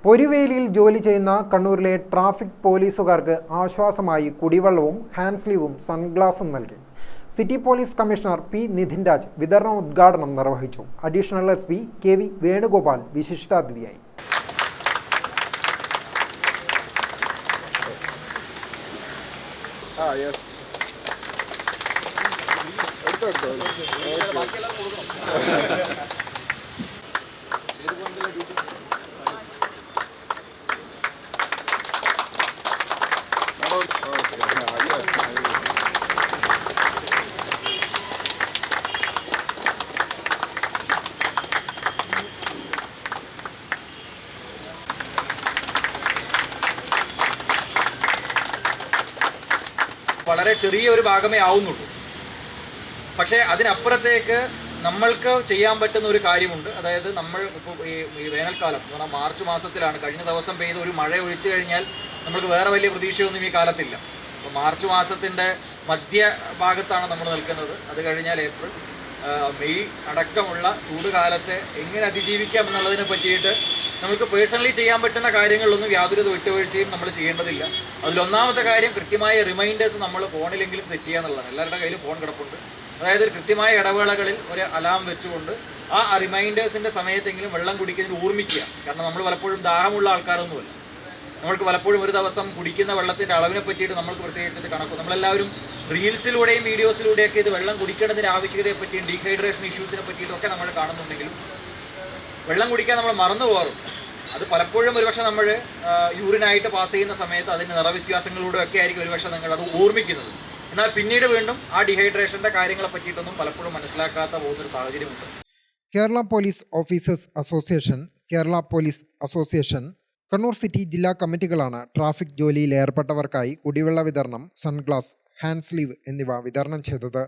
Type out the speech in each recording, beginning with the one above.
പൊരുവേലിയിൽ ജോലി ചെയ്യുന്ന കണ്ണൂരിലെ ട്രാഫിക് പോലീസുകാർക്ക് ആശ്വാസമായി കുടിവെള്ളവും ഹാൻഡ് സ്ലീവും സൺഗ്ലാസും നൽകി. City police commissioner P Nidhin Raj വിതരണോദ്ഘാടനം നിർവഹിച്ചു. Additional SP. കെ.വി. വേണുഗോപാൽ വിശിഷ്ടാതിഥിയായി. വളരെ ചെറിയ ഒരു ഭാഗമേ ആവുന്നുള്ളൂ. പക്ഷേ അതിനപ്പുറത്തേക്ക് നമ്മൾക്ക് ചെയ്യാൻ പറ്റുന്ന ഒരു കാര്യമുണ്ട്. അതായത് നമ്മൾ ഇപ്പോൾ ഈ വേനൽക്കാലം എന്ന് പറഞ്ഞാൽ മാർച്ച് മാസത്തിലാണ്, കഴിഞ്ഞ ദിവസം പെയ്ത് ഒരു മഴ ഒഴിച്ചു കഴിഞ്ഞാൽ നമ്മൾക്ക് വേറെ വലിയ പ്രതീക്ഷയൊന്നും ഈ കാലത്തില്ല. അപ്പോൾ മാർച്ച് മാസത്തിൻ്റെ മധ്യ ഭാഗത്താണ് നമ്മൾ നിൽക്കുന്നത്. അത് കഴിഞ്ഞാൽ ഏപ്രിൽ, മെയ് അടക്കമുള്ള ചൂടുകാലത്തെ എങ്ങനെ അതിജീവിക്കാം എന്നുള്ളതിനെ പറ്റിയിട്ട് നമുക്ക് പേഴ്സണലി ചെയ്യാൻ പറ്റുന്ന കാര്യങ്ങളിലൊന്നും യാതൊരു വിട്ടുവീഴ്ചയും നമ്മൾ ചെയ്യേണ്ടതില്ല. അതിലൊന്നാമത്തെ കാര്യം കൃത്യമായ റിമൈൻഡേഴ്സ് നമ്മൾ ഫോണിലെങ്കിലും സെറ്റ് ചെയ്യുക എന്നുള്ളതാണ്. എല്ലാവരുടെ കയ്യിലും ഫോൺ കിടപ്പുണ്ട്. അതായത് കൃത്യമായ ഇടവേളകളിൽ ഒരു അലാം വെച്ചുകൊണ്ട് ആ റിമൈൻഡേഴ്സിൻ്റെ സമയത്തെങ്കിലും വെള്ളം കുടിക്കുന്നതിന് ഓർമ്മിക്കുക. കാരണം നമ്മൾ പലപ്പോഴും ദാഹമുള്ള ആൾക്കാരൊന്നുമല്ല. നമ്മൾക്ക് പലപ്പോഴും ഒരു ദിവസം കുടിക്കുന്ന വെള്ളത്തിൻ്റെ അളവിനെ പറ്റിയിട്ട് നമ്മൾക്ക് പ്രത്യേകിച്ചിട്ട് കണക്കും. നമ്മളെല്ലാവരും റീൽസിലൂടെയും വീഡിയോസിലൂടെയൊക്കെ ഇത് വെള്ളം കുടിക്കേണ്ടതിൻ്റെ ആവശ്യകതയെ പറ്റിയും ഡീഹൈഡ്രേഷൻ ഇഷ്യൂസിനെ പറ്റിയിട്ടൊക്കെ നമ്മൾ കാണുന്നുണ്ടെങ്കിലും വെള്ളം കുടിക്കാൻ നമ്മൾ മറന്നു പോകാറുണ്ട്. അത് പലപ്പോഴും ഒരുപക്ഷെ നമ്മൾ യൂറിനായിട്ട് പാസ് ചെയ്യുന്ന സമയത്ത് അതിൻ്റെ നിറവ്യത്യാസങ്ങളിലൂടെ ഒക്കെ ആയിരിക്കും ഒരുപക്ഷെ നിങ്ങൾ അത് ഓർമ്മിക്കുന്നത്. എന്നാൽ പിന്നീട് വീണ്ടും ആ ഡീഹൈഡ്രേഷൻ്റെ കാര്യങ്ങളെ പറ്റിയിട്ടൊന്നും പലപ്പോഴും മനസ്സിലാക്കാത്ത പോകുന്നൊരു സാഹചര്യമുണ്ട്. Kerala police officers association, Kerala police association, Kannur city ജില്ലാ കമ്മിറ്റികളാണ് ട്രാഫിക് ജോലിയിൽ ഏർപ്പെട്ടവർക്കായി കുടിവെള്ള വിതരണം, സൺഗ്ലാസ്, ഹാൻഡ് സ്ലീവ് എന്നിവ വിതരണം ചെയ്തത്.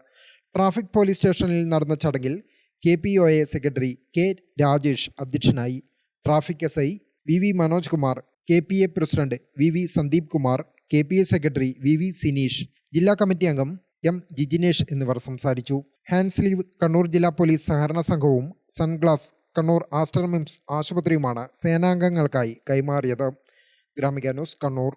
ട്രാഫിക് പോലീസ് സ്റ്റേഷനിൽ നടന്ന ചടങ്ങിൽ KPOA സെക്രട്ടറി കെ രാജേഷ് അധ്യക്ഷനായി. Traffic SI VV Manoj Kumar, KPA president VV Sandeep Kumar, KPA secretary VV Sineesh, ജില്ലാ കമ്മിറ്റി അംഗം M ജിജിനേഷ് എന്നിവർ സംസാരിച്ചു. ഹാൻഡ് സ്ലീവ് കണ്ണൂർ ജില്ലാ പോലീസ് സഹകരണ സംഘവും സൺഗ്ലാസ് കണ്ണൂർ ആസ്റ്റർ മിംസ് ആശുപത്രിയുമാണ് സേനാംഗങ്ങൾക്കായി കൈമാറിയത്. ഗ്രാമിക ന്യൂസ്, കണ്ണൂർ.